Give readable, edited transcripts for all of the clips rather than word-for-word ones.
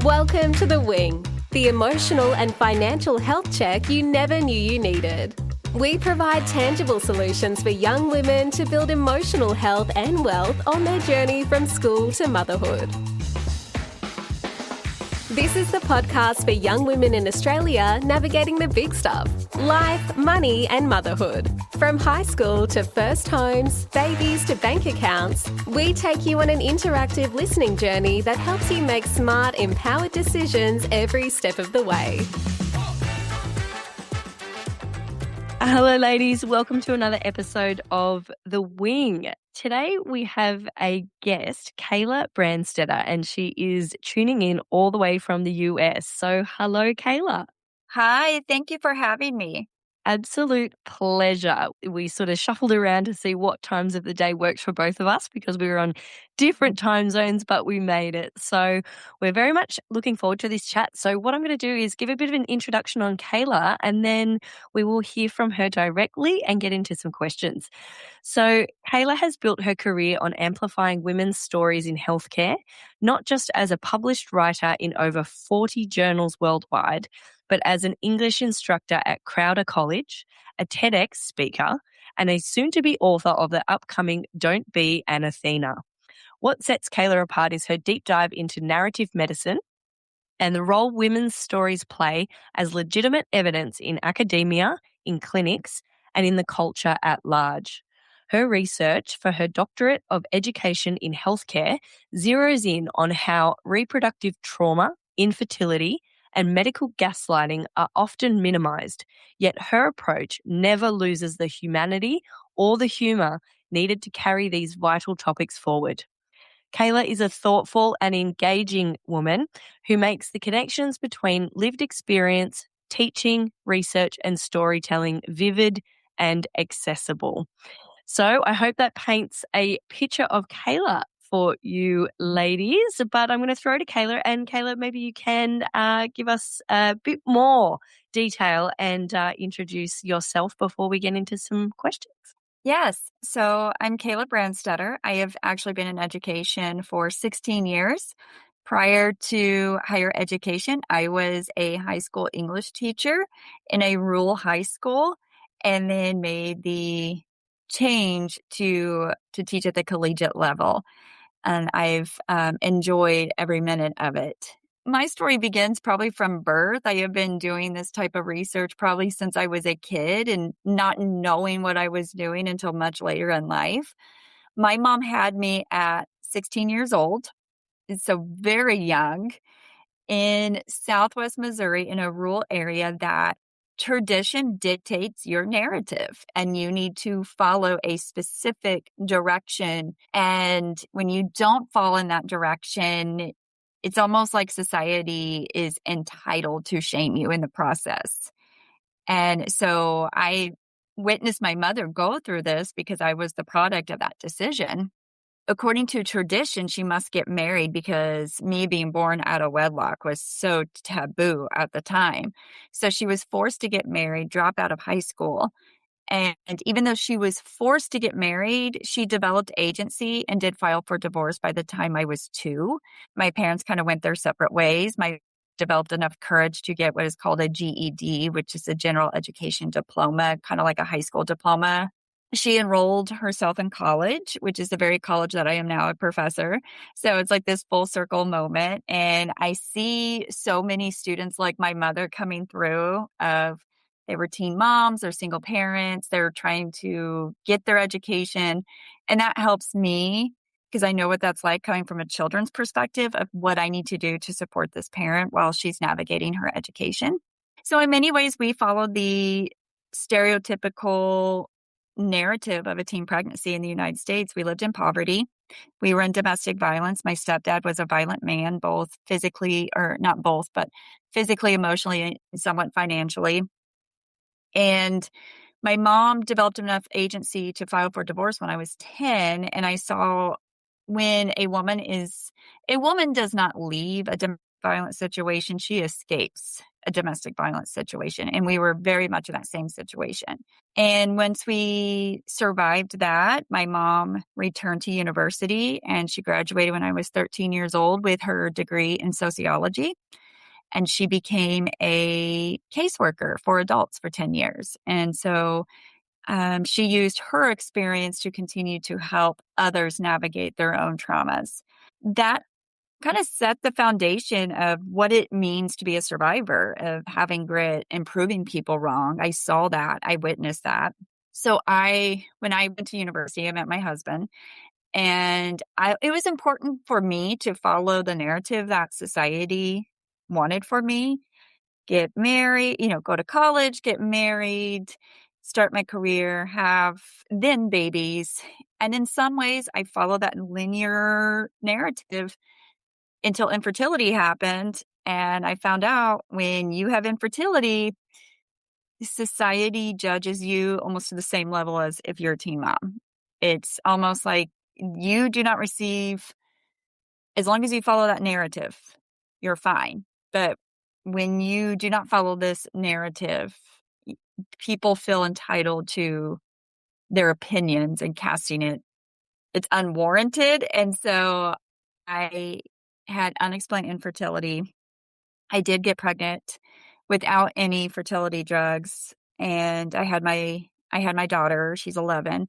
Welcome to The Wing, the emotional and financial health check you never knew you needed. We provide tangible solutions for young women to build emotional health and wealth on their journey from school to motherhood. This is the podcast for young women in Australia navigating the big stuff: life, money, and motherhood. From high school to first homes, babies to bank accounts, we take you on an interactive listening journey that helps you make smart, empowered decisions every step of the way. Hello, ladies. Welcome to another episode of The Wing. Today we have a guest, Kayla Branstetter, and she is tuning in all the way from the US. So hello, Kayla. Hi, thank you for having me. Absolute pleasure. We sort of shuffled around to see what times of the day worked for both of us because we were on different time zones, but we made it. So we're very much looking forward to this chat. So what I'm going to do is give a bit of an introduction on Kayla, and then we will hear from her directly and get into some questions. So Kayla has built her career on amplifying women's stories in healthcare, not just as a published writer in over 40 journals worldwide, but as an English instructor at Crowder College, a TEDx speaker, and a soon-to-be author of the upcoming Don't Be an Athena. What sets Kayla apart is her deep dive into narrative medicine and the role women's stories play as legitimate evidence in academia, in clinics, and in the culture at large. Her research for her doctorate of education in healthcare zeroes in on how reproductive trauma, infertility, and medical gaslighting are often minimized, yet her approach never loses the humanity or the humor needed to carry these vital topics forward. Kayla is a thoughtful and engaging woman who makes the connections between lived experience, teaching, research, and storytelling vivid and accessible. So I hope that paints a picture of Kayla for you ladies, but I'm going to throw to Kayla, and Kayla, maybe you can give us a bit more detail and introduce yourself before we get into some questions. Yes, so I'm Kayla Branstetter. I have actually been in education for 16 years. Prior to higher education, I was a high school English teacher in a rural high school, and then made the change to teach at the collegiate level. And I've enjoyed every minute of it. My story begins probably from birth. I have been doing this type of research probably since I was a kid and not knowing what I was doing until much later in life. My mom had me at 16 years old, so very young, in Southwest Missouri in a rural area that tradition dictates your narrative and you need to follow a specific direction. And when you don't fall in that direction, it's almost like society is entitled to shame you in the process. And so I witnessed my mother go through this because I was the product of that decision. According to tradition, she must get married because me being born out of wedlock was so taboo at the time. So she was forced to get married, drop out of high school. And even though she was forced to get married, she developed agency and did file for divorce by the time I was 2. My parents kind of went their separate ways. My developed enough courage to get what is called a GED, which is a general education diploma, kind of like a high school diploma. She enrolled herself in college, which is the very college that I am now a professor. So it's like this full circle moment. And I see so many students like my mother coming through of they were teen moms or single parents. They're trying to get their education. And that helps me because I know what that's like coming from a children's perspective of what I need to do to support this parent while she's navigating her education. So in many ways, we follow the stereotypical narrative of a teen pregnancy in the United States. We lived in poverty. We were in domestic violence. My stepdad was a violent man, both physically, or not both, but physically, emotionally, and somewhat financially. And my mom developed enough agency to file for divorce when I was 10. And I saw when a woman does not leave a domestic violence situation, she escapes. a domestic violence situation. And we were very much in that same situation. And once we survived that, my mom returned to university and she graduated when I was 13 years old with her degree in sociology. And she became a caseworker for adults for 10 years. And so she used her experience to continue to help others navigate their own traumas. That kind of set the foundation of what it means to be a survivor of having grit and proving people wrong. I saw that. I witnessed that. So when I went to university, I met my husband, and it was important for me to follow the narrative that society wanted for me. Get married, go to college, get married, start my career, have then babies. And in some ways, I follow that linear narrative until infertility happened. And I found out when you have infertility, society judges you almost to the same level as if you're a teen mom. It's almost like you do not receive, as long as you follow that narrative, you're fine. But when you do not follow this narrative, people feel entitled to their opinions and casting it's unwarranted. And so I had unexplained infertility. I did get pregnant without any fertility drugs, and I had my daughter. She's 11.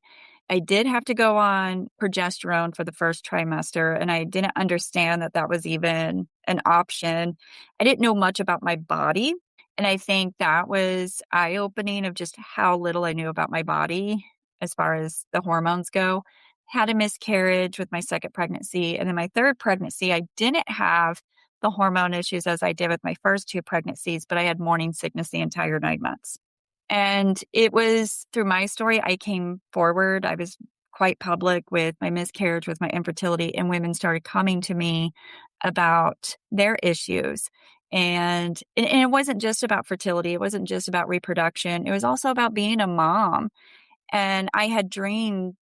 I did have to go on progesterone for the first trimester, and I didn't understand that was even an option. I didn't know much about my body, and I think that was eye-opening of just how little I knew about my body as far as the hormones go. Had a miscarriage with my second pregnancy, and then my third pregnancy, I didn't have the hormone issues as I did with my first two pregnancies, but I had morning sickness the entire 9 months. And it was through my story, I came forward. I was quite public with my miscarriage, with my infertility, and women started coming to me about their issues. And it wasn't just about fertility. It wasn't just about reproduction. It was also about being a mom. And I had dreamt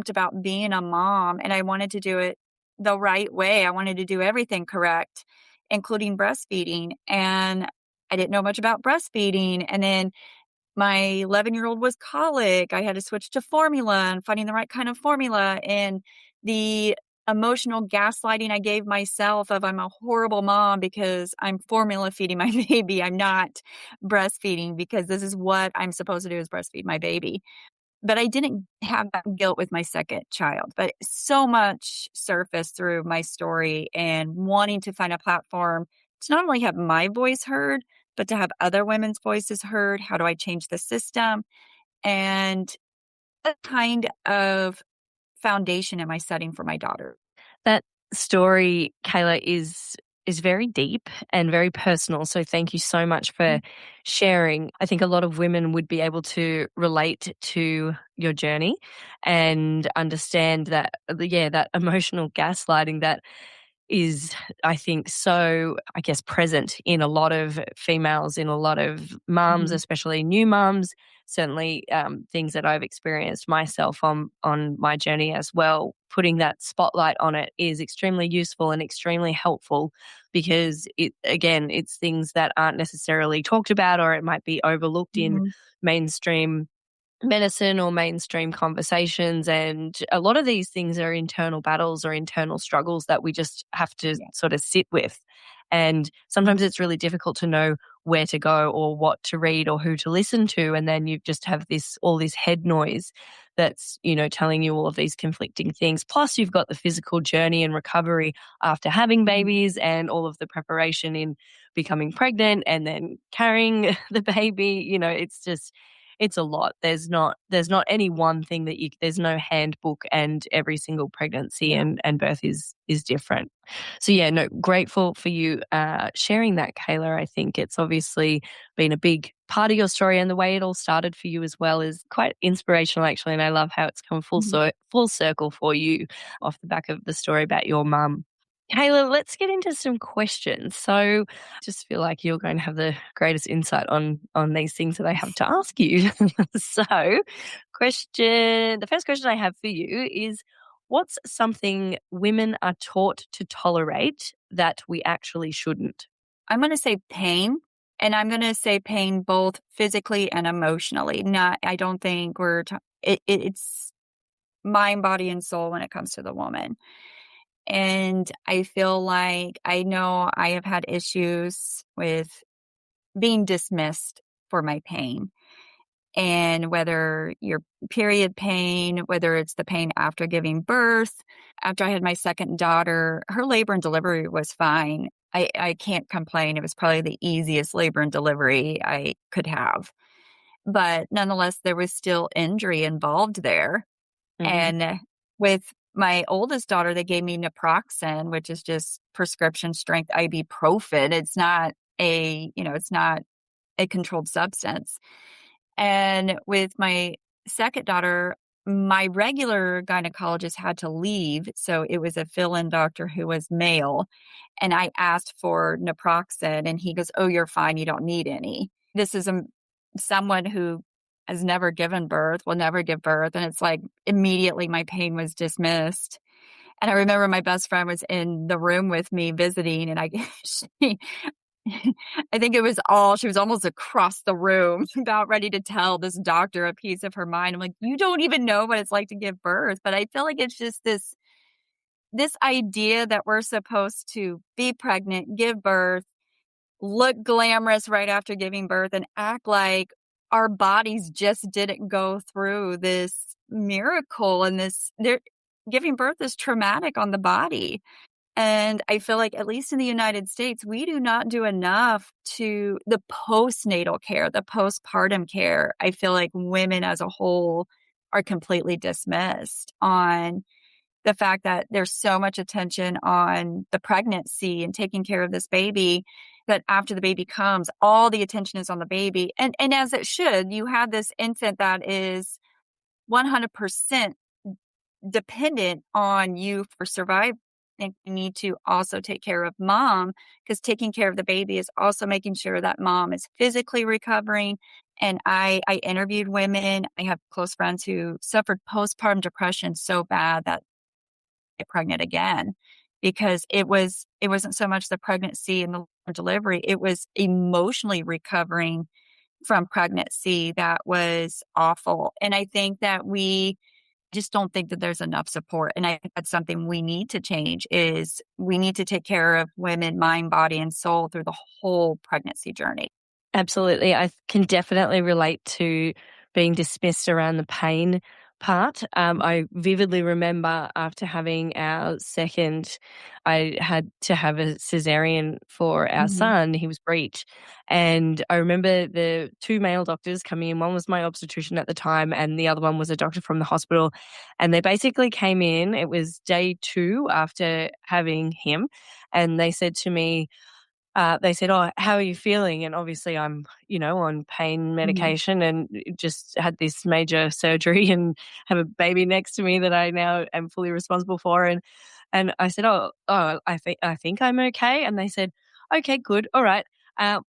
about being a mom, and I wanted to do it the right way. I wanted to do everything correct, including breastfeeding. And I didn't know much about breastfeeding. And then my 11-year-old was colic. I had to switch to formula and finding the right kind of formula, and the emotional gaslighting I gave myself of I'm a horrible mom because I'm formula feeding my baby. I'm not breastfeeding because this is what I'm supposed to do is breastfeed my baby. But I didn't have that guilt with my second child. But so much surfaced through my story and wanting to find a platform to not only have my voice heard, but to have other women's voices heard. How do I change the system? And what kind of foundation am I setting for my daughter? That story, Kayla, is very deep and very personal. So thank you so much for sharing. I think a lot of women would be able to relate to your journey and understand that, that emotional gaslighting that is, I think, so, I guess, present in a lot of females, in a lot of mums, Mhm. especially new mums. Certainly, things that I've experienced myself on my journey as well. Putting that spotlight on it is extremely useful and extremely helpful because it's things that aren't necessarily talked about, or it might be overlooked in Mhm. mainstream medicine or mainstream conversations. And a lot of these things are internal battles or internal struggles that we just have to sort of sit with. And sometimes it's really difficult to know where to go or what to read or who to listen to. And then you just have all this head noise that's, telling you all of these conflicting things. Plus you've got the physical journey and recovery after having babies and all of the preparation in becoming pregnant and then carrying the baby. It's a lot. There's not any one thing there's no handbook, and every single pregnancy and birth is different. So grateful for you sharing that, Kayla. I think it's obviously been a big part of your story, and the way it all started for you as well is quite inspirational, actually. And I love how it's come full circle for you off the back of the story about your mum. Kayla, let's get into some questions. So just feel like you're going to have the greatest insight on these things that I have to ask you. So the first question I have for you is, what's something women are taught to tolerate that we actually shouldn't? I'm going to say pain And I'm going to say pain both physically and emotionally. I don't think it's mind, body, and soul when it comes to the woman. And I feel like I know I have had issues with being dismissed for my pain. And whether your period pain, whether it's the pain after giving birth, after I had my second daughter, her labor and delivery was fine. I can't complain. It was probably the easiest labor and delivery I could have. But nonetheless, there was still injury involved there. Mhm. And with my oldest daughter, they gave me naproxen, which is just prescription strength ibuprofen. It's not a controlled substance. And with my second daughter, my regular gynecologist had to leave. So it was a fill-in doctor who was male. And I asked for naproxen and he goes, "Oh, you're fine. You don't need any." This is someone who has never given birth, will never give birth. And it's like immediately my pain was dismissed. And I remember my best friend was in the room with me visiting and she, I think she was almost across the room about ready to tell this doctor a piece of her mind. I'm like, "You don't even know what it's like to give birth." But I feel like it's just this idea that we're supposed to be pregnant, give birth, look glamorous right after giving birth, and act like our bodies just didn't go through this miracle and giving birth is traumatic on the body. And I feel like, at least in the United States, we do not do enough to the postnatal care, the postpartum care. I feel like women as a whole are completely dismissed on the fact that there's so much attention on the pregnancy and taking care of this baby that after the baby comes, all the attention is on the baby. And as it should, you have this infant that is 100% dependent on you for survival. And you need to also take care of mom, because taking care of the baby is also making sure that mom is physically recovering. And I interviewed women. I have close friends who suffered postpartum depression so bad that they get pregnant again, because it wasn't so much the pregnancy and the delivery, it was emotionally recovering from pregnancy that was awful. And I think that we just don't think that there's enough support. And I think that's something we need to change. Is we need to take care of women, mind, body, and soul through the whole pregnancy journey. Absolutely. I can definitely relate to being dismissed around the pain part. I vividly remember after having our second, I had to have a cesarean for our Mhm. son. He was breech. And I remember the two male doctors coming in. One was my obstetrician at the time, and the other one was a doctor from the hospital. And they basically came in, it was day 2 after having him. And they said to me, they said, "Oh, how are you feeling?" And obviously I'm, on pain Mhm. medication and just had this major surgery and have a baby next to me that I now am fully responsible for. And I said, I think I'm okay. And they said, "Okay, good. All right.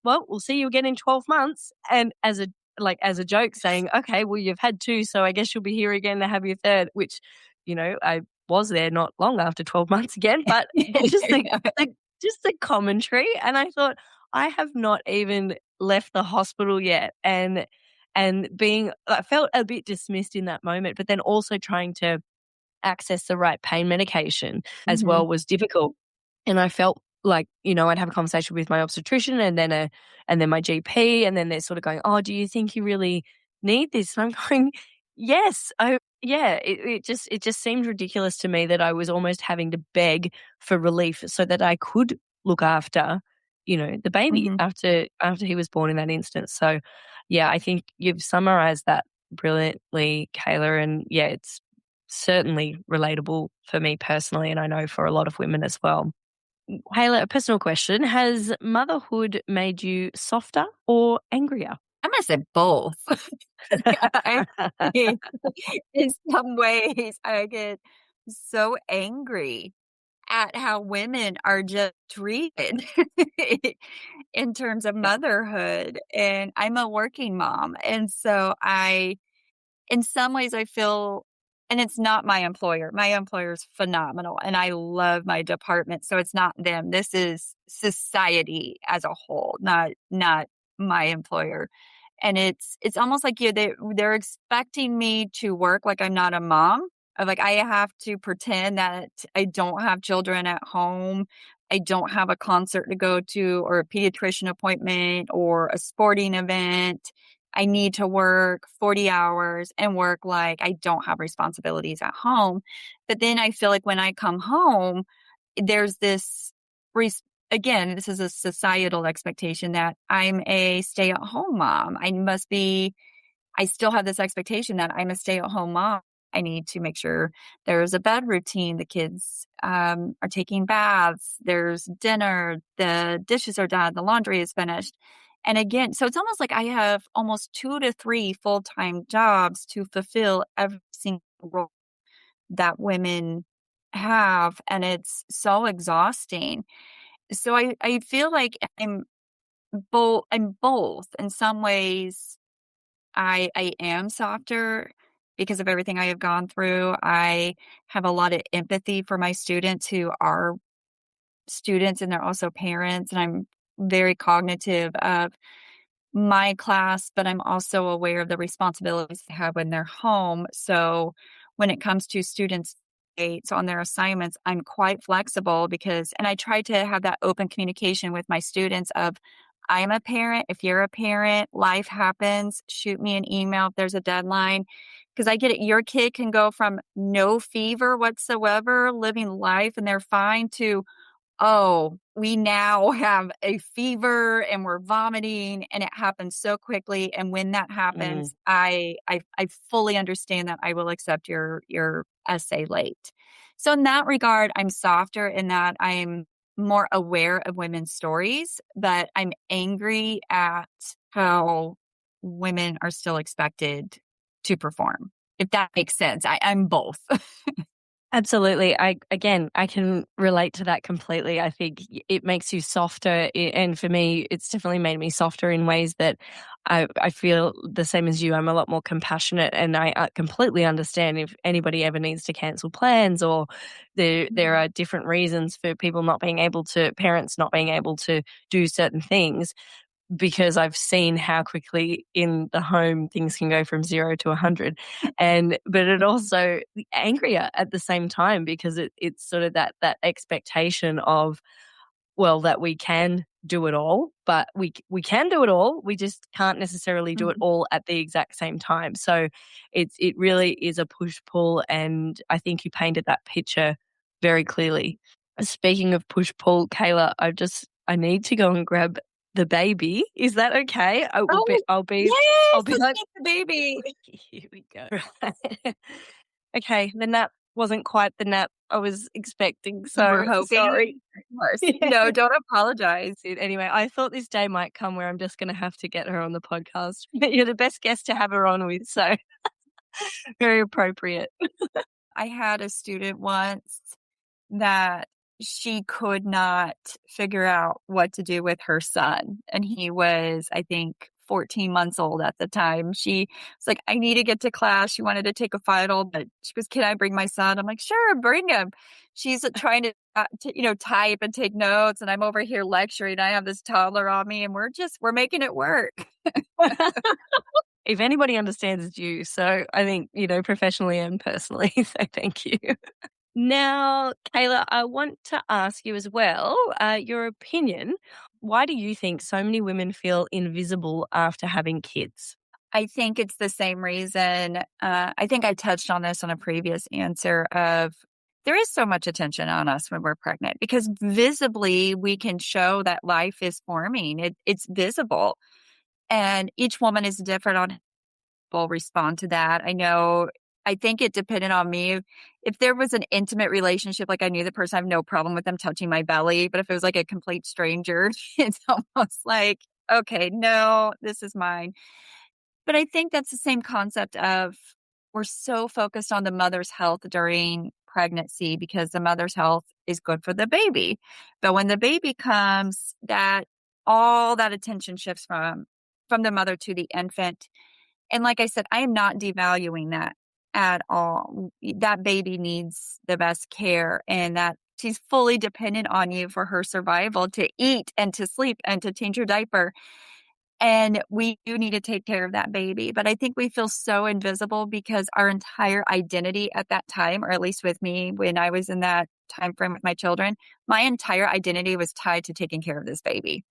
Well, we'll see you again in 12 months." And as a joke saying, "Okay, well, you've had 2, so I guess you'll be here again to have your third," which, I was there not long after 12 months again, but just the just the commentary, and I thought, I have not even left the hospital yet, and I felt a bit dismissed in that moment, but then also trying to access the right pain medication as Mhm. well was difficult. And I felt like, I'd have a conversation with my obstetrician and then my GP, and then they're sort of going, "Oh, do you think you really need this?" And I'm going, "Yes." Yeah, it just seemed ridiculous to me that I was almost having to beg for relief so that I could look after, the baby Mhm. after he was born in that instance. So, yeah, I think you've summarized that brilliantly, Kayla, and yeah, it's certainly relatable for me personally, and I know for a lot of women as well. Kayla, a personal question. Has motherhood made you softer or angrier? I'm gonna say both. I think in some ways I get so angry at how women are just treated in terms of Yeah. motherhood. And I'm a working mom. And so in some ways, I feel, and it's not my employer. My employer is phenomenal and I love my department. So it's not them. This is society as a whole, not my employer. And it's almost like they're expecting me to work like I'm not a mom. Of like I have to pretend that I don't have children at home. I don't have a concert to go to or a pediatrician appointment or a sporting event. I need to work 40 hours and work like I don't have responsibilities at home. But then I feel like when I come home, there's this again, this is a societal expectation that I'm a stay-at-home mom. I still have this expectation that I'm a stay-at-home mom. I need to make sure there's a bed routine. The kids are taking baths. There's dinner. The dishes are done. The laundry is finished. And again, so it's almost like I have almost 2 to 3 full-time jobs to fulfill every single role that women have. And it's so exhausting. So I feel like I'm both. In some ways, I am softer because of everything I have gone through. I have a lot of empathy for my students who are students and they're also parents. And I'm very cognitive of my class, but I'm also aware of the responsibilities they have when they're home. So when it comes to students' dates on their assignments, I'm quite flexible and I try to have that open communication with my students of, I'm a parent. If you're a parent, life happens. Shoot me an email if there's a deadline. Because I get it. Your kid can go from no fever whatsoever, living life, and they're fine to, oh, we now have a fever and we're vomiting, and it happens so quickly. And when that happens, I fully understand that I will accept your essay late. So in that regard, I'm softer in that I'm more aware of women's stories, but I'm angry at how women are still expected to perform. If that makes sense. I'm both. Absolutely. I can relate to that completely. I think it makes you softer. And for me, it's definitely made me softer in ways that I feel the same as you. I'm a lot more compassionate, and I completely understand if anybody ever needs to cancel plans, or there are different reasons for parents not being able to do certain things, because I've seen how quickly in the home things can go from 0 to 100. But it also angrier at the same time, because it's sort of that expectation of, well, that we can do it all, but we can do it all. We just can't necessarily do it all at the exact same time. So it really is a push-pull, and I think you painted that picture very clearly. Speaking of push-pull, Kayla, I need to go and grab the baby. Is that okay? Yes, I'll be let's like, get the baby. here we go. Okay, the nap wasn't quite the nap I was expecting, You were so hoping? sorry. Of course. Yeah. No, don't apologize. Anyway, I thought this day might come where I'm just going to have to get her on the podcast. You're the best guest to have her on with, so very appropriate. I had a student once that she could not figure out what to do with her son. And he was, I think, 14 months old at the time. She was like, I need to get to class. She wanted to take a final, but she goes, can I bring my son? I'm like, sure, bring him. She's trying to type and take notes. And I'm over here lecturing. I have this toddler on me, and we're making it work. If anybody understands, it's you. So I think, professionally and personally. So thank you. Now, Kayla, I want to ask you as well, your opinion. Why do you think so many women feel invisible after having kids? I think it's the same reason. I think I touched on this on a previous answer of there is so much attention on us when we're pregnant, because visibly we can show that life is forming. It's visible. And each woman is different on how people respond to that. I think it depended on me. If there was an intimate relationship, like I knew the person, I have no problem with them touching my belly. But if it was like a complete stranger, it's almost like, okay, no, this is mine. But I think that's the same concept of we're so focused on the mother's health during pregnancy because the mother's health is good for the baby. But when the baby comes, that all that attention shifts from the mother to the infant. And like I said, I am not devaluing that at all. That baby needs the best care, and that she's fully dependent on you for her survival, to eat and to sleep and to change her diaper. And we do need to take care of that baby. But I think we feel so invisible because our entire identity at that time, or at least with me when I was in that time frame with my children, my entire identity was tied to taking care of this baby.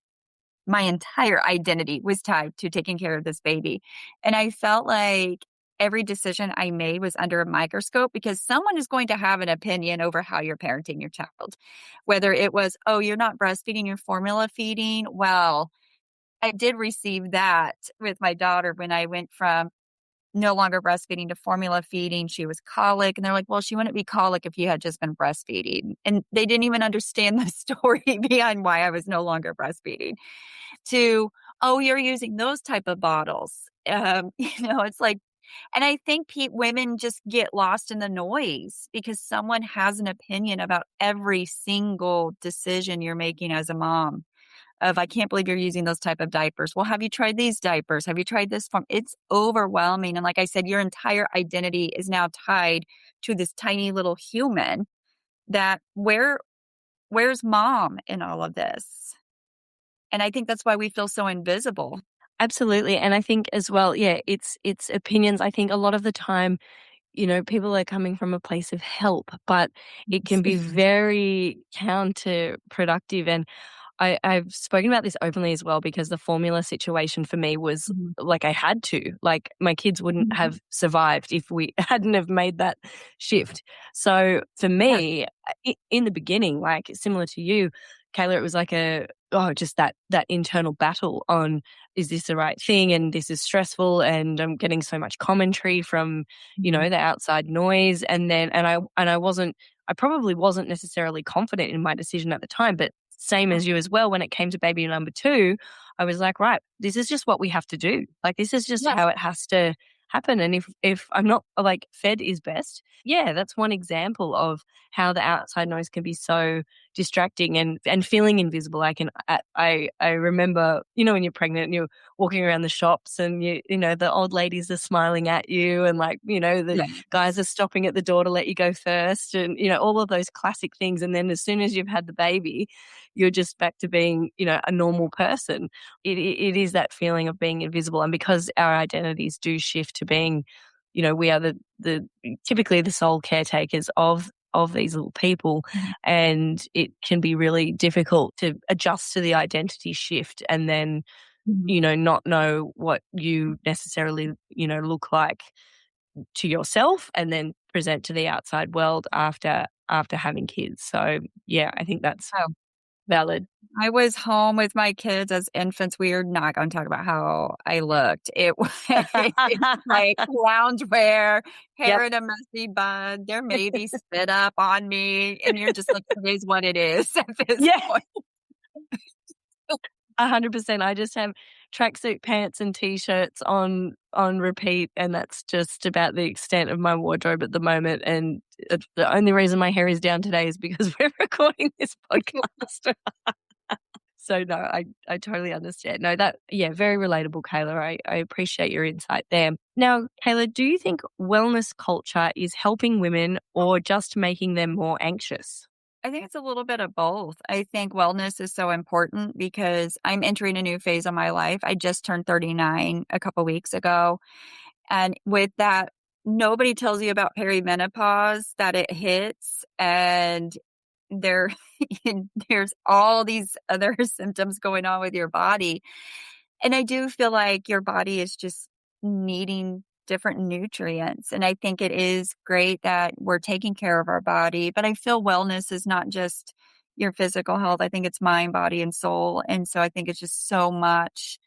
My entire identity was tied to taking care of this baby. And I felt like every decision I made was under a microscope because someone is going to have an opinion over how you're parenting your child. Whether it was, oh, you're not breastfeeding, you're formula feeding. Well, I did receive that with my daughter when I went from no longer breastfeeding to formula feeding. She was colic. And they're like, well, she wouldn't be colic if you had just been breastfeeding. And they didn't even understand the story behind why I was no longer breastfeeding. To, oh, you're using those type of bottles. It's like, and I think women just get lost in the noise because someone has an opinion about every single decision you're making as a mom. Of, I can't believe you're using those type of diapers. Well, have you tried these diapers? Have you tried this form? It's overwhelming. And like I said, your entire identity is now tied to this tiny little human that where's mom in all of this? And I think that's why we feel so invisible. Absolutely. And I think as well, yeah, it's opinions. I think a lot of the time, people are coming from a place of help, but it can be very counterproductive. And I've spoken about this openly as well because the formula situation for me was Mhm. like I had to. Like my kids wouldn't Mhm. have survived if we hadn't have made that shift. So for Yes. me, in the beginning, like similar to you, Kayla, it was like just that internal battle on, is this the right thing? And this is stressful, and I'm getting so much commentary from, Mhm. the outside noise. And I probably wasn't necessarily confident in my decision at the time, but same as you as well, when it came to baby number 2, I was like, right, this is just what we have to do. Like, this is just Yes. how it has to happen. And if I'm not like fed is best, yeah, that's one example of how the outside noise can be so distracting and feeling invisible. I remember, when you're pregnant and you're walking around the shops and the old ladies are smiling at you, and like, the guys are stopping at the door to let you go first, and all of those classic things. And then as soon as you've had the baby, you're just back to being, a normal person. It is that feeling of being invisible. And because our identities do shift to being, we are the typically the sole caretakers of these little people, Mhm. and it can be really difficult to adjust to the identity shift and then, Mhm. not know what you necessarily, look like to yourself and then present to the outside world after having kids. So yeah, I think that's Oh, valid. I was home with my kids as infants. We are not going to talk about how I looked. It was like loungewear, hair Yep. in a messy bun. Their maybe spit up on me, and you're just like, it is what it is at this Yeah. point. 100%. I just have tracksuit pants and t-shirts on repeat, and that's just about the extent of my wardrobe at the moment. And the only reason my hair is down today is because we're recording this podcast. So no, I totally understand. No, yeah, very relatable, Kayla. I appreciate your insight there. Now, Kayla, do you think wellness culture is helping women or just making them more anxious? I think it's a little bit of both. I think wellness is so important because I'm entering a new phase of my life. I just turned 39 a couple weeks ago. And with that, nobody tells you about perimenopause, that it hits, and there there's all these other symptoms going on with your body. And I do feel like your body is just needing different nutrients. And I think it is great that we're taking care of our body, but I feel wellness is not just your physical health. I think it's mind, body, and soul. And so I think it's just so much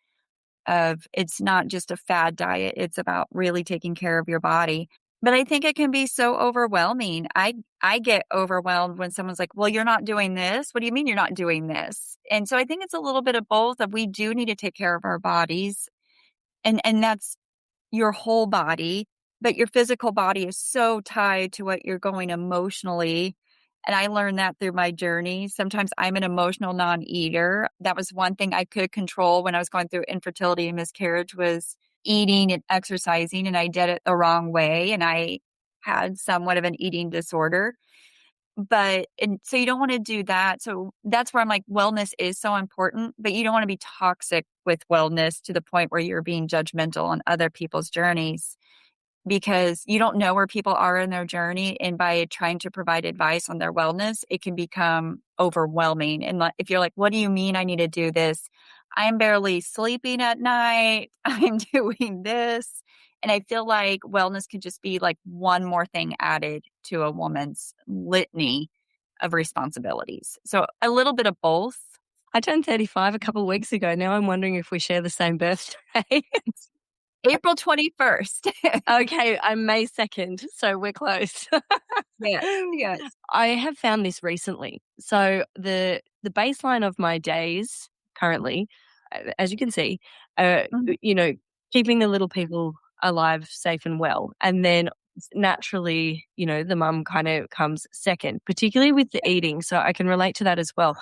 of, it's not just a fad diet. It's about really taking care of your body. But I think it can be so overwhelming. I get overwhelmed when someone's like, "Well, you're not doing this. What do you mean you're not doing this?" And so I think it's a little bit of both, of we do need to take care of our bodies, and that's your whole body, but your physical body is so tied to what you're going emotionally. And I learned that through my journey. Sometimes I'm an emotional non-eater. That was one thing I could control when I was going through infertility and miscarriage, was eating and exercising, and I did it the wrong way, and I had somewhat of an eating disorder. and so you don't want to do that. So that's where I'm like, wellness is so important, but you don't want to be toxic with wellness to the point where you're being judgmental on other people's journeys, because you don't know where people are in their journey. And by trying to provide advice on their wellness, it can become overwhelming. And if you're like, what do you mean I need to do this? I'm barely sleeping at night. I'm doing this. And I feel like wellness could just be like one more thing added to a woman's litany of responsibilities. So a little bit of both. I turned 35 a couple of weeks ago. Now I'm wondering if we share the same birthday. April 21st. Okay, I'm May 2nd, so we're close. Yes, yes. I have found this recently. So the baseline of my days currently, as you can see, Mhm. you know, keeping the little people alive, safe and well. And then naturally, the mum kind of comes second, particularly with the eating. So I can relate to that as well.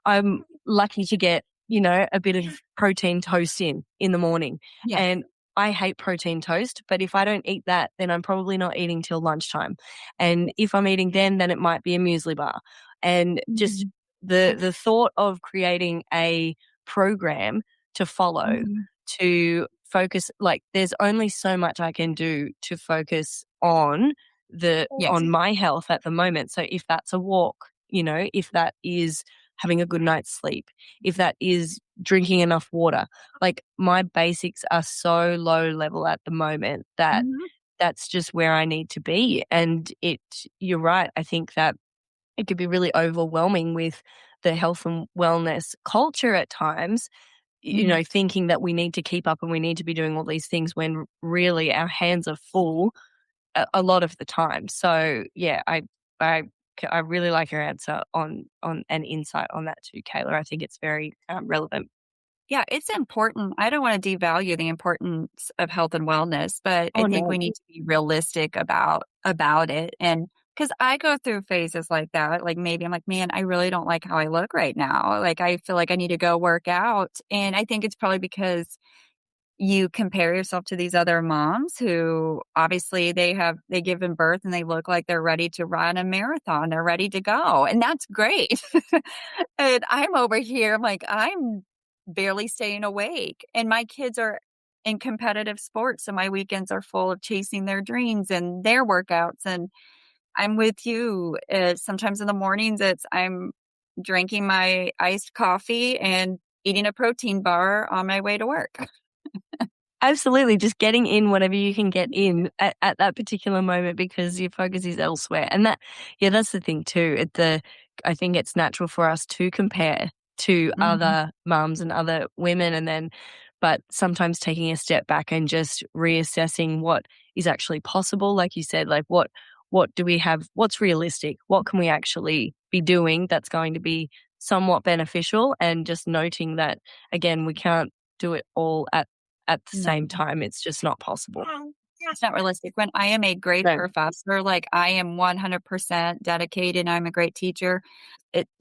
I'm lucky to get, a bit of protein toast in the morning. Yes. And I hate protein toast, but if I don't eat that, then I'm probably not eating till lunchtime. And if I'm eating then it might be a muesli bar. And just Mhm. the thought of creating a program to follow, Mhm. to focus, like there's only so much I can do to focus on Yes. on my health at the moment. So if that's a walk, if that is having a good night's sleep, if that is drinking enough water, like my basics are so low level at the moment that Mhm. that's just where I need to be. And you're right. I think that it could be really overwhelming with the health and wellness culture at times, Mhm. thinking that we need to keep up and we need to be doing all these things when really our hands are full a lot of the time. So yeah, I I really like your answer on an insight on that too, Kayla. I think it's very relevant. Yeah, it's important. I don't wanna devalue the importance of health and wellness, but I Oh think we no, need to be realistic about it. And because I go through phases like that, like, maybe I'm like, "Man, I really don't like how I look right now." Like, I feel like I need to go work out, and I think it's probably because you compare yourself to these other moms who obviously they given birth and they look like they're ready to run a marathon. They're ready to go, and that's great. And I'm over here, I'm like, I'm barely staying awake. And my kids are in competitive sports, so my weekends are full of chasing their dreams and their workouts. And I'm with you. Sometimes in the mornings, I'm drinking my iced coffee and eating a protein bar on my way to work. absolutely. Just getting in whatever you can get in at that particular moment because your focus is elsewhere. And that's the thing too. I think it's natural for us to compare to Mhm. other mums and other women but sometimes taking a step back and just reassessing what is actually possible. Like you said, like what do we have? What's realistic? What can we actually be doing that's going to be somewhat beneficial? And just noting that again, we can't do it all at the No. same time. It's just not possible. It's not realistic. When I am a great No. professor, like I am 100% dedicated, I'm a great teacher.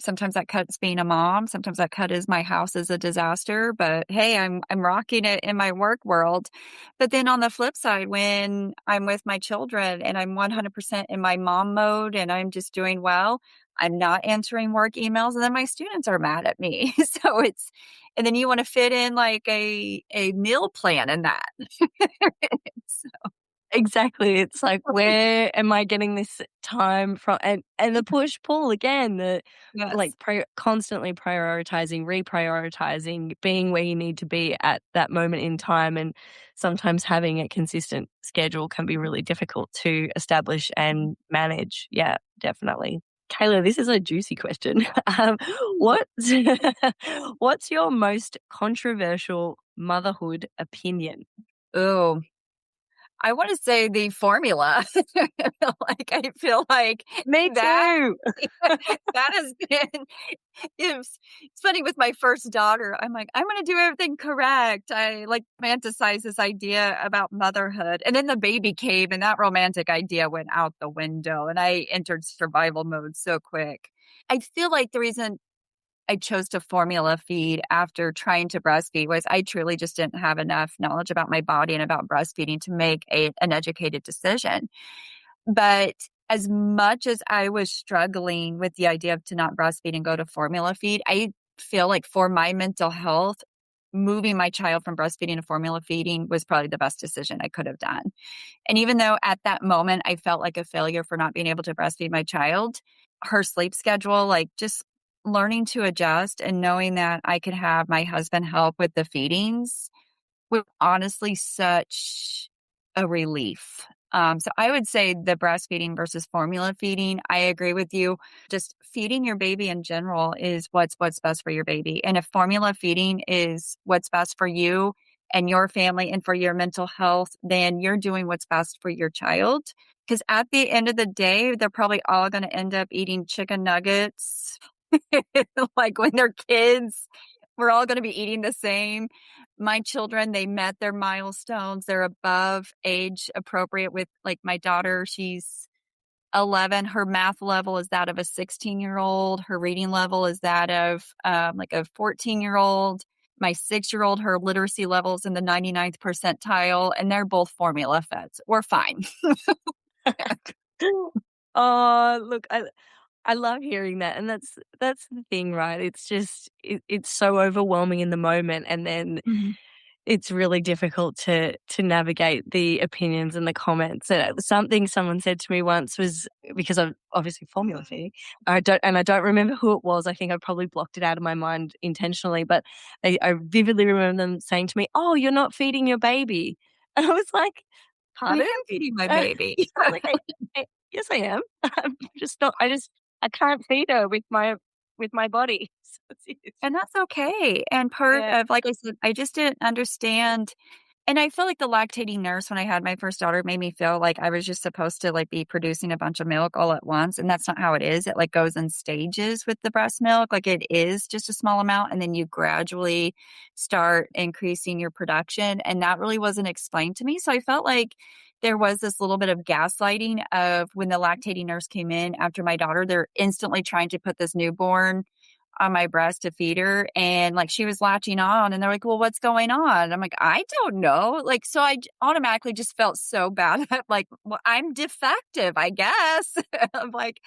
Sometimes that cuts being a mom. Sometimes that cut is my house is a disaster. But hey, I'm rocking it in my work world. But then on the flip side, when I'm with my children and I'm 100% in my mom mode and I'm just doing well, I'm not answering work emails, and then my students are mad at me. So and then you want to fit in like a meal plan in that. Exactly. It's like, where am I getting this time from? And the push pull again, the Yes. like constantly prioritizing, reprioritizing, being where you need to be at that moment in time. And sometimes having a consistent schedule can be really difficult to establish and manage. Yeah, definitely. Kayla, this is a juicy question. What what's your most controversial motherhood opinion? Oh, I wanna say the formula. Like, I feel like Me that too. that has been it's funny with my first daughter, I'm like, "I'm gonna do everything correct." I, like, fantasize this idea about motherhood, and then the baby came, and that romantic idea went out the window, and I entered survival mode so quick. I feel like the reason I chose to formula feed after trying to breastfeed was I truly just didn't have enough knowledge about my body and about breastfeeding to make an educated decision. But as much as I was struggling with the idea of to not breastfeed and go to formula feed, I feel like for my mental health, moving my child from breastfeeding to formula feeding was probably the best decision I could have done. And even though at that moment I felt like a failure for not being able to breastfeed my child, her sleep schedule, like just learning to adjust and knowing that I could have my husband help with the feedings was honestly such a relief. So I would say the breastfeeding versus formula feeding, I agree with you. Just feeding your baby in general is what's best for your baby. And if formula feeding is what's best for you and your family and for your mental health, then you're doing what's best for your child. Because at the end of the day, they're probably all going to end up eating chicken nuggets like when they're kids. We're all going to be eating the same. My children, they met their milestones. They're above age appropriate with like my daughter. She's 11. Her math level is that of a 16-year-old. Her reading level is that of like a 14-year-old. My 6-year-old, her literacy level is in the 99th percentile, and they're both formula fed. We're fine. Oh, look, I love hearing that, and that's the thing, right? It's just it's so overwhelming in the moment, and then Mhm. it's really difficult to navigate the opinions and the comments. Something someone said to me once was because I'm obviously formula feeding. I don't remember who it was. I think I probably blocked it out of my mind intentionally, but I vividly remember them saying to me, "Oh, you're not feeding your baby," and I was like, I "Pardon?" am feeding my baby. I was like, yes, I am. I'm just not. I can't feed her with my body." So it's And that's okay. And part yeah. of, like I said, I just didn't understand. And I feel like the lactating nurse when I had my first daughter made me feel like I was just supposed to like be producing a bunch of milk all at once. And that's not how it is. It like goes in stages with the breast milk. Like it is just a small amount. And then you gradually start increasing your production. And that really wasn't explained to me. So I felt like there was this little bit of gaslighting of when the lactating nurse came in after my daughter, they're instantly trying to put this newborn on my breast to feed her, and like she was latching on, and they're like, well, what's going on? I'm like, I don't know. Like, so automatically just felt so bad. Like, well, I'm defective, I guess. I'm like,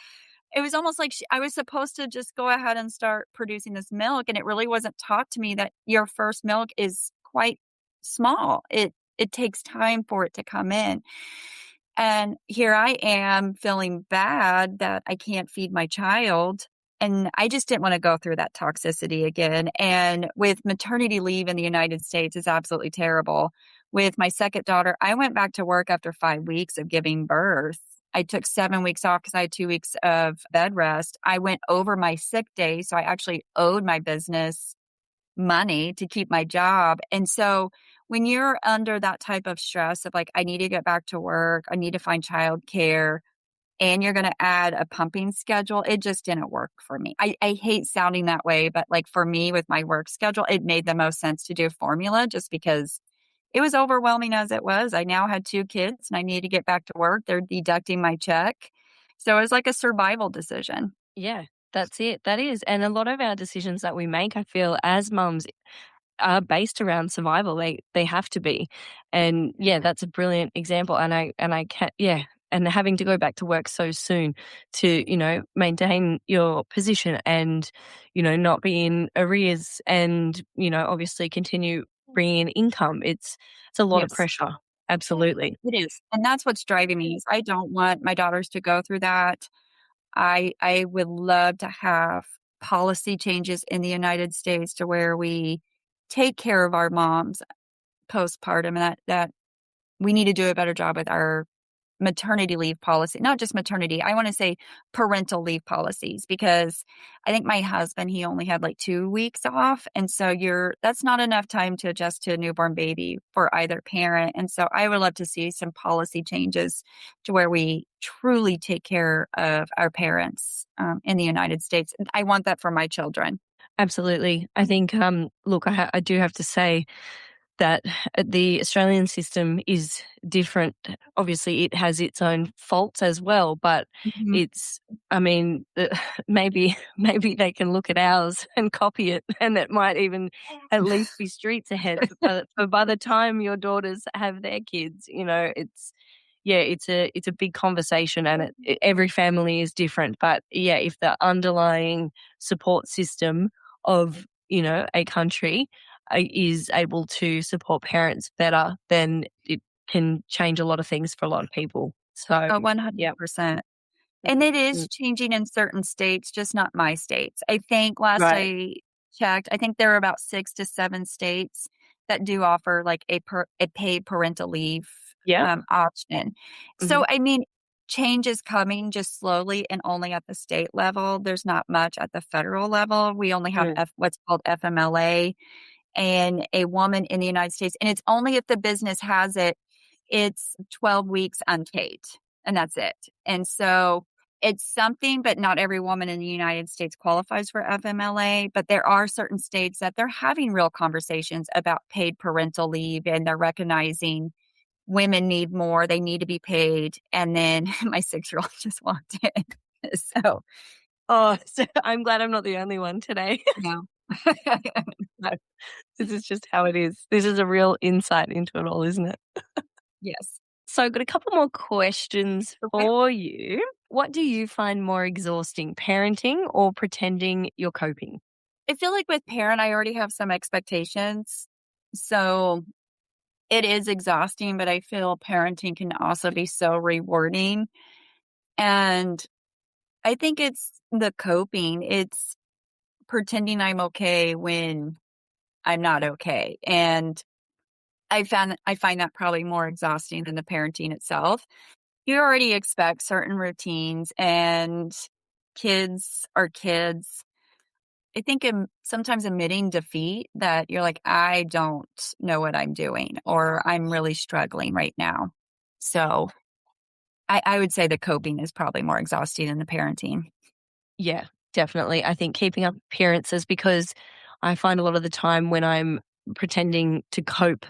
it was almost like I was supposed to just go ahead and start producing this milk, and it really wasn't taught to me that your first milk is quite small. It takes time for it to come in. And here I am feeling bad that I can't feed my child. And I just didn't want to go through that toxicity again. And with maternity leave in the United States is absolutely terrible. With my second daughter, I went back to work after 5 weeks of giving birth. I took 7 weeks off because I had 2 weeks of bed rest. I went over my sick day. So I actually owed my business money to keep my job. And so when you're under that type of stress of like, I need to get back to work, I need to find childcare, and you're going to add a pumping schedule, it just didn't work for me. I hate sounding that way, but like for me with my work schedule, it made the most sense to do formula just because it was overwhelming as it was. I now had 2 kids and I need to get back to work. They're deducting my check. So it was like a survival decision. Yeah, that's it. That is. And a lot of our decisions that we make, I feel, as mums are based around survival. They have to be. And yeah, that's a brilliant example. And I can yeah. And having to go back to work so soon to, maintain your position and, not be in arrears and, obviously continue bringing in income. It's a lot of Yes. pressure. Absolutely. It is. And that's what's driving me is I don't want my daughters to go through that. I would love to have policy changes in the United States to where we take care of our moms postpartum and that we need to do a better job with our maternity leave policy, not just maternity. I want to say parental leave policies because I think my husband, he only had like 2 weeks off. And so that's not enough time to adjust to a newborn baby for either parent. And so I would love to see some policy changes to where we truly take care of our parents in the United States. I want that for my children. Absolutely. I think, look, I do have to say that the Australian system is different. Obviously, it has its own faults as well, but Mhm. it's, I mean, maybe they can look at ours and copy it, and it might even at least be streets ahead. But by the time your daughters have their kids, it's a big conversation, and every family is different. But yeah, if the underlying support system of, a country is able to support parents better, then it can change a lot of things for a lot of people. So, Oh, yeah. 100%. And it is Mm. changing in certain states, just not my states. I think last Right. I checked, I think there are about 6 to 7 states that do offer like a paid parental leave Yeah. option. Mhm. So, I mean, change is coming just slowly and only at the state level. There's not much at the federal level. We only have Mm. what's called FMLA, and a woman in the United States, and it's only if the business has it, it's 12 weeks unpaid, and that's it. And so it's something, but not every woman in the United States qualifies for FMLA. But there are certain states that they're having real conversations about paid parental leave, and they're recognizing women need more, they need to be paid. And then my 6-year-old just walked in. So, Oh, so I'm glad I'm not the only one today. no. No, this is just how it is. This is a real insight into it all, isn't it? Yes. So I've got a couple more questions Okay. for you. What do you find more exhausting, parenting or pretending you're coping? I feel like with parent, I already have some expectations. So it is exhausting, but I feel parenting can also be so rewarding. And I think it's the coping. It's pretending I'm okay when I'm not okay. And I find that probably more exhausting than the parenting itself. You already expect certain routines, and kids are kids. I think sometimes admitting defeat, that you're like, I don't know what I'm doing, or I'm really struggling right now. So I would say the coping is probably more exhausting than the parenting. Yeah, definitely. I think keeping up appearances, because I find a lot of the time when I'm pretending to cope,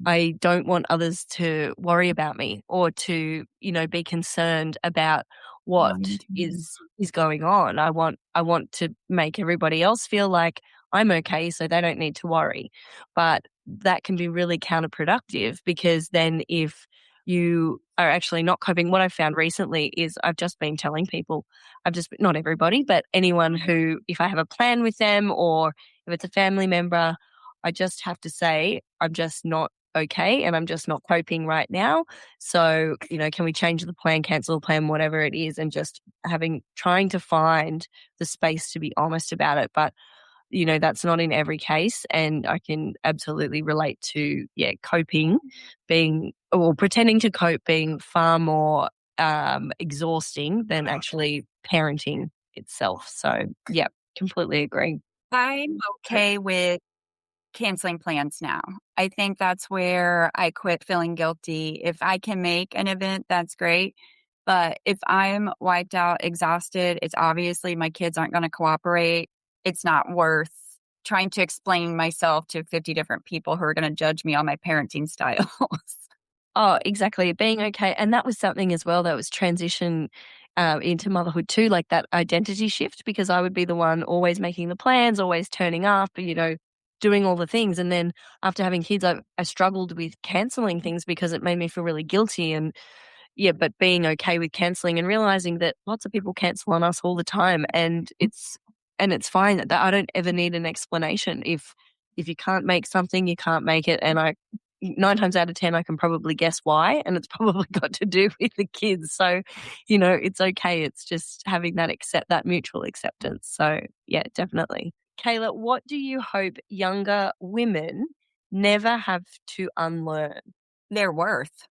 I don't want others to worry about me or to, be concerned about what Oh, me too. is going on. I want to make everybody else feel like I'm okay so they don't need to worry. But that can be really counterproductive, because then if you are actually not coping, what I've found recently is I've just been telling people, not everybody, but anyone who, if I have a plan with them or if it's a family member, I just have to say, I'm just not okay and I'm just not coping right now. So, can we change the plan, cancel the plan, whatever it is, and just trying to find the space to be honest about it. But that's not in every case. And I can absolutely relate to, coping being, or pretending to cope being far more exhausting than actually parenting itself. So, yeah, completely agree. I'm okay with canceling plans now. I think that's where I quit feeling guilty. If I can make an event, that's great. But if I'm wiped out, exhausted, it's obviously my kids aren't going to cooperate. It's not worth trying to explain myself to 50 different people who are going to judge me on my parenting styles. Oh, exactly. Being okay. And that was something as well that was transition into motherhood too, like that identity shift, because I would be the one always making the plans, always turning up, doing all the things. And then after having kids, I struggled with canceling things because it made me feel really guilty. And yeah, but being okay with canceling and realizing that lots of people cancel on us all the time, and it's fine that I don't ever need an explanation. If you can't make something, you can't make it. And 9 times out of 10, I can probably guess why. And it's probably got to do with the kids. So, it's okay. It's just having that mutual acceptance. So yeah, definitely. Kayla, what do you hope younger women never have to unlearn? Their worth.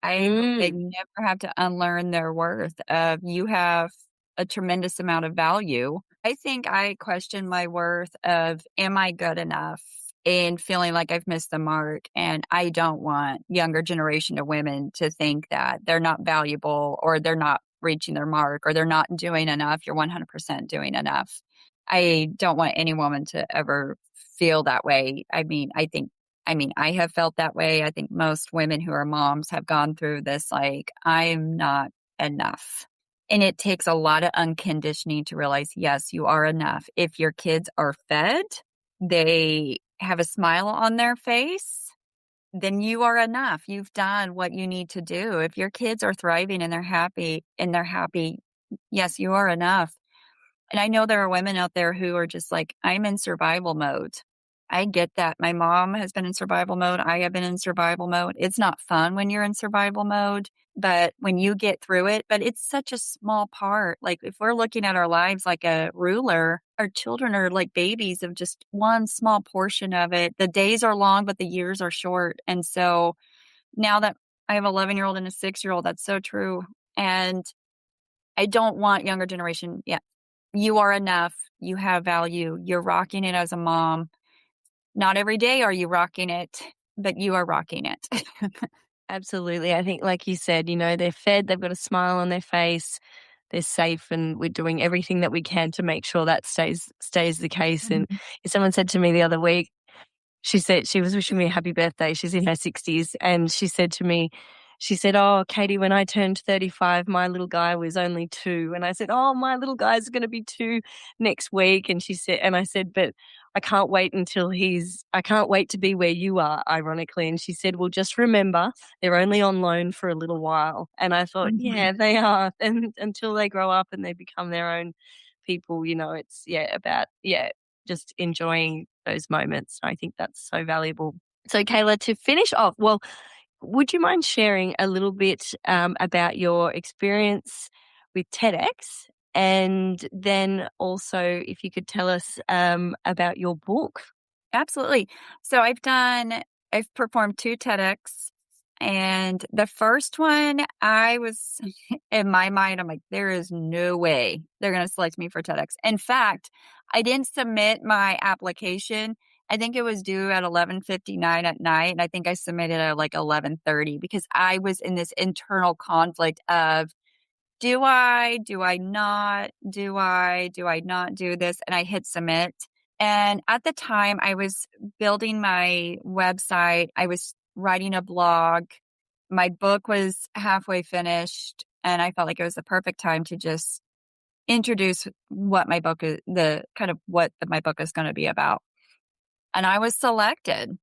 I hope they Mm. never have to unlearn their worth of, you have a tremendous amount of value. I think I question my worth of, am I good enough? And feeling like I've missed the mark. And I don't want younger generation of women to think that they're not valuable, or they're not reaching their mark, or they're not doing enough. You're 100% doing enough. I don't want any woman to ever feel that way. I have felt that way. I think most women who are moms have gone through this, like, I'm not enough. And it takes a lot of unconditioning to realize, yes, you are enough. If your kids are fed, they have a smile on their face, then you are enough. You've done what you need to do. If your kids are thriving and they're happy, yes, you are enough. And I know there are women out there who are just like, I'm in survival mode. I get that. My mom has been in survival mode. I have been in survival mode. It's not fun when you're in survival mode, but when you get through it, but it's such a small part. Like if we're looking at our lives like a ruler, our children are like babies of just one small portion of it. The days are long, but the years are short. And so now that I have an 11-year-old and a 6-year-old, that's so true. And I don't want younger generation. Yeah, you are enough. You have value. You're rocking it as a mom. Not every day are you rocking it, but you are rocking it. Absolutely. I think, like you said, they're fed, they've got a smile on their face, they're safe, and we're doing everything that we can to make sure that stays the case. And Mhm. someone said to me the other week, she said she was wishing me a happy birthday. She's in her 60s. And she said to me, she said, "Oh, Katie, when I turned 35, my little guy was only 2." And I said, "Oh, my little guy's going to be 2 next week." And I said, "But I can't wait I can't wait to be where you are," ironically. And she said, "Well, just remember, they're only on loan for a little while." And I thought, Mhm. yeah, they are. And until they grow up and they become their own people, it's, about, just enjoying those moments. I think that's so valuable. So, Kayla, to finish off, well, would you mind sharing a little bit about your experience with TEDx? And then also, if you could tell us about your book. Absolutely. So I've performed 2 TEDx, and the first one I was in my mind, I'm like, there is no way they're going to select me for TEDx. In fact, I didn't submit my application. I think it was due at 11:59 at night, and I think I submitted at like 11:30 because I was in this internal conflict of do I not, do I not do this? And I hit submit. And at the time, I was building my website, I was writing a blog, my book was halfway finished, and I felt like it was the perfect time to just introduce what my book is, the kind of my book is going to be about. And I was selected.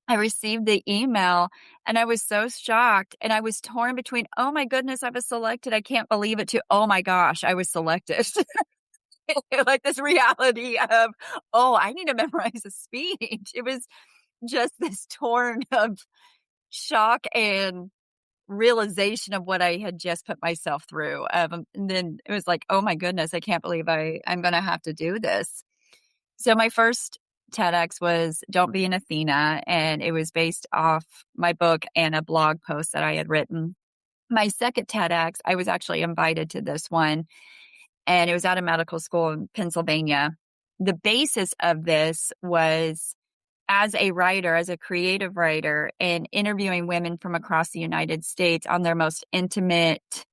I received the email and I was so shocked and I was torn between, oh my goodness, I was selected. I can't believe it, to, oh my gosh, I was selected. Like this reality of, oh, I need to memorize a speech. It was just this torn of shock and realization of what I had just put myself through. And then it was like, oh my goodness, I can't believe I'm going to have to do this. So my first TEDx was Don't Be an Athena, and it was based off my book and a blog post that I had written. My second TEDx, I was actually invited to this one, and it was at a medical school in Pennsylvania. The basis of this was as a writer, as a creative writer, and interviewing women from across the United States on their most intimate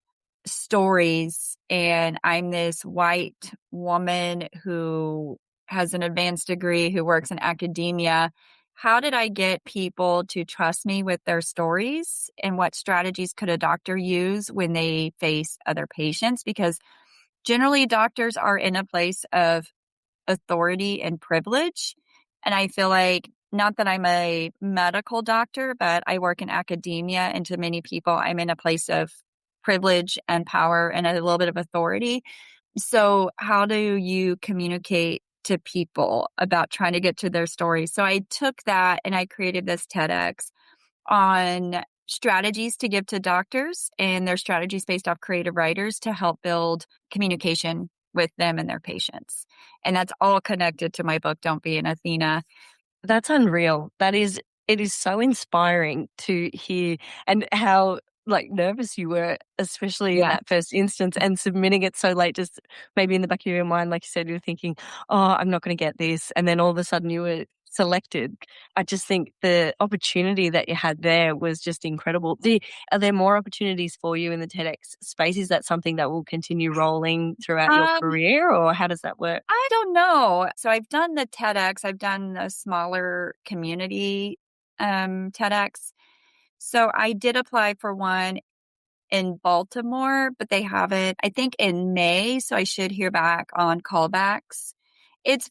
stories. And I'm this white woman who has an advanced degree, who works in academia. How did I get people to trust me with their stories? And what strategies could a doctor use when they face other patients? Because generally, doctors are in a place of authority and privilege. And I feel like, not that I'm a medical doctor, but I work in academia, and to many people, I'm in a place of privilege and power and a little bit of authority. So, how do you communicate to people about trying to get to their story? So, I took that and I created this TEDx on strategies to give to doctors, and their strategies based off creative writers to help build communication with them and their patients. And that's all connected to my book, Don't Be an Athena. That's unreal. It is so inspiring to hear, and how like nervous you were, especially in Yeah. that first instance, and submitting it so late, just maybe in the back of your mind, like you said, you're thinking, "Oh, I'm not going to get this." And then all of a sudden you were selected. I just think the opportunity that you had there was just incredible. Are there more opportunities for you in the TEDx space? Is that something that will continue rolling throughout your Um, career, or how does that work? I don't know. So I've done the TEDx, I've done a smaller community TEDx. So I did apply for one in Baltimore, but they haven't, I think in May, so I should hear back on callbacks. It's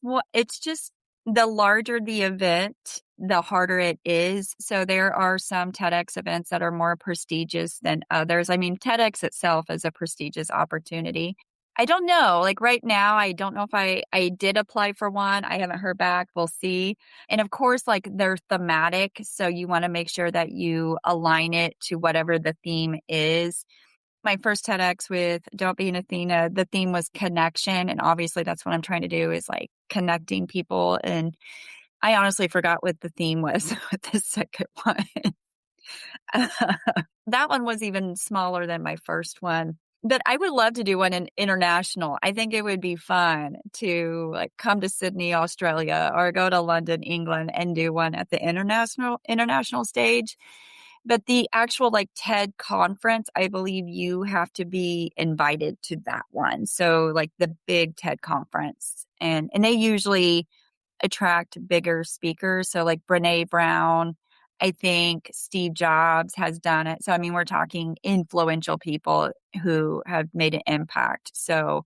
just the larger the event, the harder it is. So there are some TEDx events that are more prestigious than others. I mean, TEDx itself is a prestigious opportunity. I don't know. Like right now, I don't know if I did apply for one. I haven't heard back. We'll see. And of course, like they're thematic. So you want to make sure that you align it to whatever the theme is. My first TEDx with Don't Be an Athena, the theme was connection. And obviously that's what I'm trying to do is like connecting people. And I honestly forgot what the theme was with the second one. That one was even smaller than my first one. But I would love to do one in international. I think it would be fun to like come to Sydney, Australia, or go to London, England, and do one at the international stage. But the actual like TED conference, I believe you have to be invited to that one. So like the big TED conference, and they usually attract bigger speakers. So like Brene Brown, I think Steve Jobs has done it. So, I mean, we're talking influential people who have made an impact. So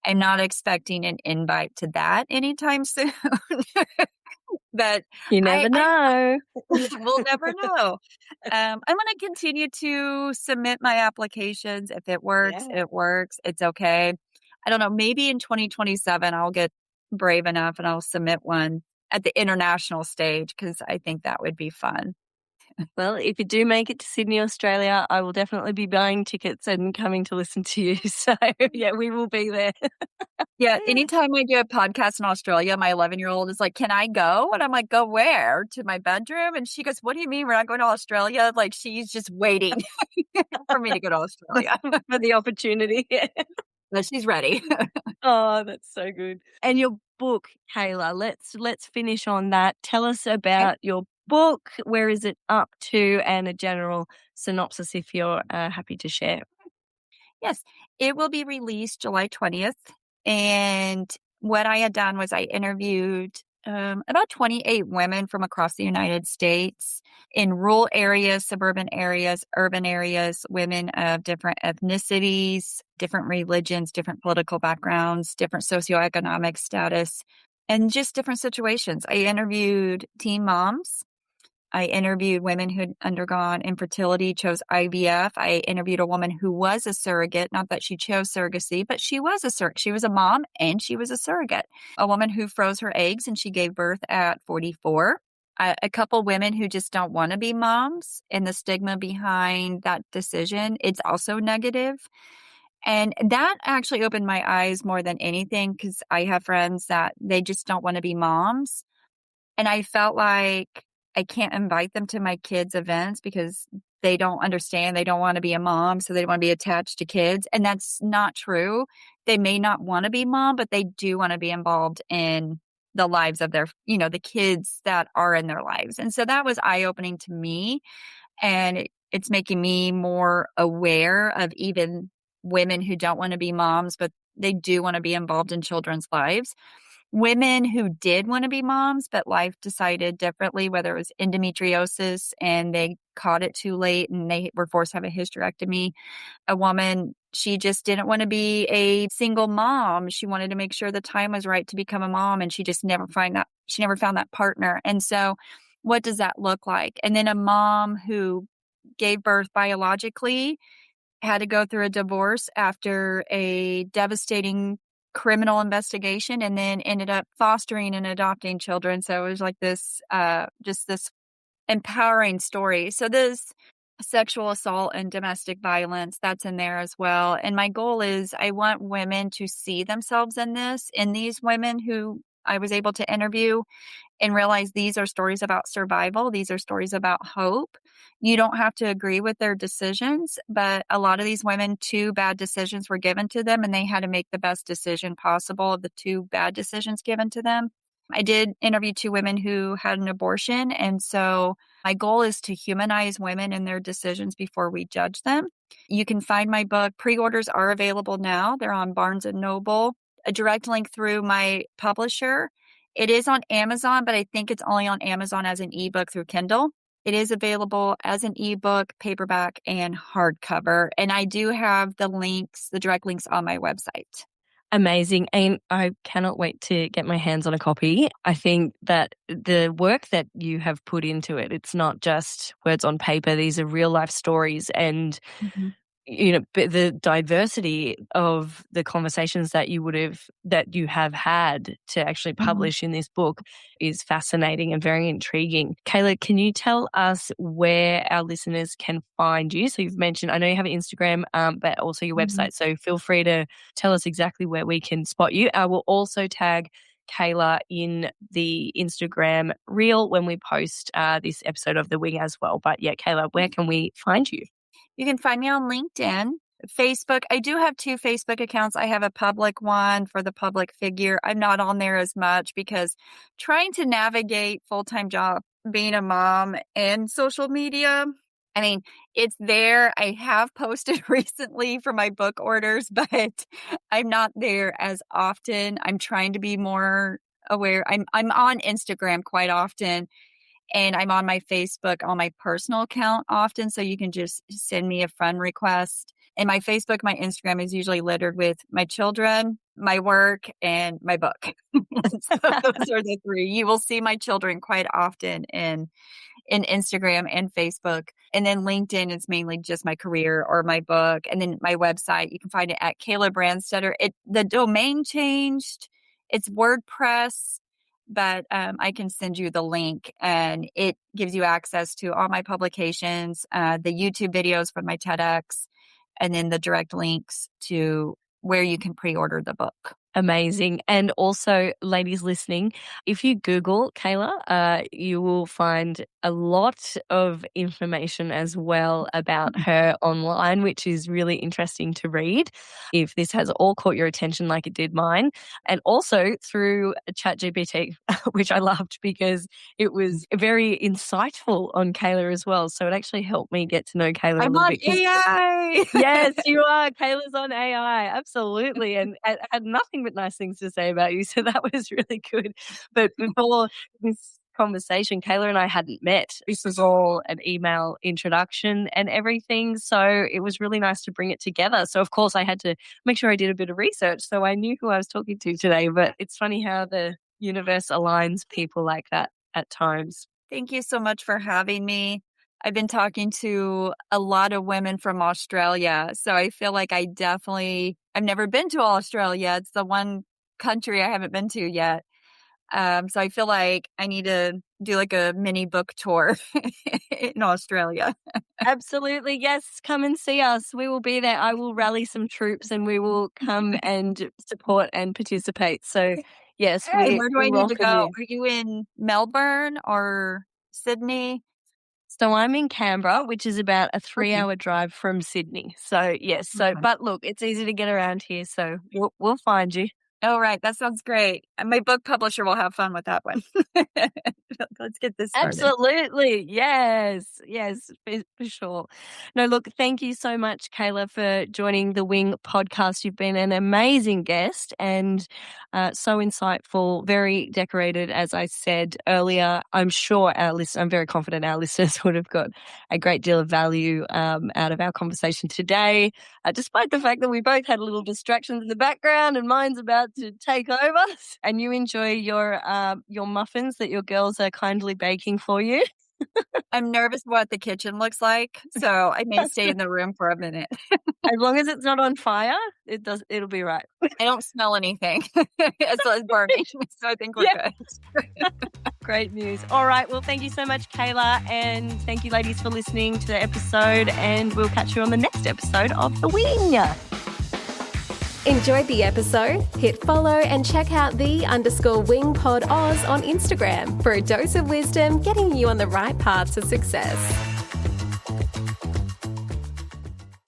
I'm not expecting an invite to that anytime soon. But You never know. we'll never know. I'm going to continue to submit my applications. If it works, Yeah. it works. It's okay. I don't know. Maybe in 2027, I'll get brave enough and I'll submit one at the international stage because I think that would be fun. Well, if you do make it to Sydney, Australia, I will definitely be buying tickets and coming to listen to you. So, yeah, we will be there. Yeah, anytime I do a podcast in Australia, my 11-year-old is like, "Can I go?" And I'm like, "Go where? To my bedroom?" And she goes, "What do you mean we're not going to Australia?" Like she's just waiting for me to go to Australia. For the opportunity. But she's ready. Oh, that's so good. And your book, Kayla, let's finish on that. Tell us about your book. Where is it up to? And a general synopsis if you're happy to share. Yes, it will be released July 20th. And what I had done was I interviewed about 28 women from across the United States in rural areas, suburban areas, urban areas, women of different ethnicities, different religions, different political backgrounds, different socioeconomic status, and just different situations. I interviewed teen moms. I interviewed women who'd undergone infertility, chose IVF. I interviewed a woman who was a surrogate, not that she chose surrogacy, but she was a surrogate. She was a mom and she was a surrogate. A woman who froze her eggs and she gave birth at 44. A couple women who just don't want to be moms and the stigma behind that decision, it's also negative. And that actually opened my eyes more than anything because I have friends that they just don't want to be moms. And I felt like I can't invite them to my kids' events because they don't understand. They don't want to be a mom, so they don't want to be attached to kids. And that's not true. They may not want to be mom, but they do want to be involved in the lives of their, the kids that are in their lives. And so that was eye-opening to me. And it's making me more aware of even women who don't want to be moms, but they do want to be involved in children's lives. Women who did want to be moms, but life decided differently, whether it was endometriosis and they caught it too late and they were forced to have a hysterectomy. A woman, she just didn't want to be a single mom. She wanted to make sure the time was right to become a mom, and she just never found that partner. And so what does that look like? And then a mom who gave birth biologically had to go through a divorce after a devastating criminal investigation and then ended up fostering and adopting children. So it was like this, just this empowering story. So there's sexual assault and domestic violence that's in there as well. And my goal is I want women to see themselves in these women who I was able to interview and realize these are stories about survival. These are stories about hope. You don't have to agree with their decisions, but a lot of these women, 2 bad decisions were given to them and they had to make the best decision possible of the 2 bad decisions given to them. I did interview 2 women who had an abortion. And so my goal is to humanize women and their decisions before we judge them. You can find my book. Pre-orders are available now. They're on Barnes and Noble. A direct link through my publisher. It is on Amazon, but I think it's only on Amazon as an ebook through Kindle. It is available as an ebook, paperback, and hardcover. And I do have the direct links on my website. Amazing. And I cannot wait to get my hands on a copy. I think that the work that you have put into it, it's not just words on paper. These are real life stories, and Mhm. the diversity of the conversations that you have had to actually Mhm. publish in this book is fascinating and very intriguing. Kayla, can you tell us where our listeners can find you? So you've mentioned, I know you have an Instagram, but also your Mhm. website. So feel free to tell us exactly where we can spot you. I will also tag Kayla in the Instagram reel when we post this episode of The Wing as well. But yeah, Kayla, where can we find you? You can find me on LinkedIn, Facebook. I do have 2 Facebook accounts. I have a public one for the public figure. I'm not on there as much because trying to navigate full-time job, being a mom, and social media, I mean, it's there. I have posted recently for my book orders, but I'm not there as often. I'm trying to be more aware. I'm on Instagram quite often, and I'm on my Facebook on my personal account often, so you can just send me a friend request. And my Facebook, my Instagram is usually littered with my children, my work, and my book. So those are the 3. You will see my children quite often in Instagram and Facebook. And then LinkedIn is mainly just my career or my book. And then my website, you can find it at Kayla Branstetter. The domain changed. It's WordPress, but I can send you the link, and it gives you access to all my publications, the YouTube videos from my TEDx, and then the direct links to where you can pre-order the book. Amazing. And also, ladies listening, if you Google Kayla, you will find a lot of information as well about her online, which is really interesting to read. If this has all caught your attention like it did mine, and also through ChatGPT, which I loved because it was very insightful on Kayla as well. So it actually helped me get to know Kayla a I'm little on bit. AI. Yes, you are. Kayla's on AI. Absolutely. And had nothing but nice things to say about you. So that was really good. But before this conversation, Kayla and I hadn't met. This was all an email introduction and everything. So it was really nice to bring it together. So, of course, I had to make sure I did a bit of research so I knew who I was talking to today. But it's funny how the universe aligns people like that at times. Thank you so much for having me. I've been talking to a lot of women from Australia, so I feel like I've never been to Australia. It's the one country I haven't been to yet. So I feel like I need to do like a mini book tour in Australia. Absolutely. Yes. Come and see us. We will be there. I will rally some troops and we will come and support and participate. So, yes, And we where do I need to welcome go? you. Are you in Melbourne or Sydney? So, I'm in Canberra, which is about a 3 hour drive from Sydney. So, yes. So, Okay. but look, it's easy to get around here. So, we'll find you. Oh, right. That sounds great. And my book publisher will have fun with that one. Let's get this started. Absolutely. Yes. Yes, for sure. No, look, thank you so much, Kayla, for joining the Wing podcast. You've been an amazing guest and so insightful, very decorated, as I said earlier. I'm very confident our listeners would have got a great deal of value out of our conversation today, despite the fact that we both had a little distractions in the background and mine's about to take over. And you enjoy your muffins that your girls are kindly baking for you. I'm nervous what the kitchen looks like, so I may stay in the room for a minute. As long as it's not on fire, it'll be right. I don't smell anything as well as burning, so I think we're Yeah. good. Great news. All right. Well, thank you so much, Kayla. And thank you, ladies, for listening to the episode. And we'll catch you on the next episode of The Wing. Enjoyed the episode? Hit follow and check out _wing pod Oz on Instagram for a dose of wisdom getting you on the right path to success.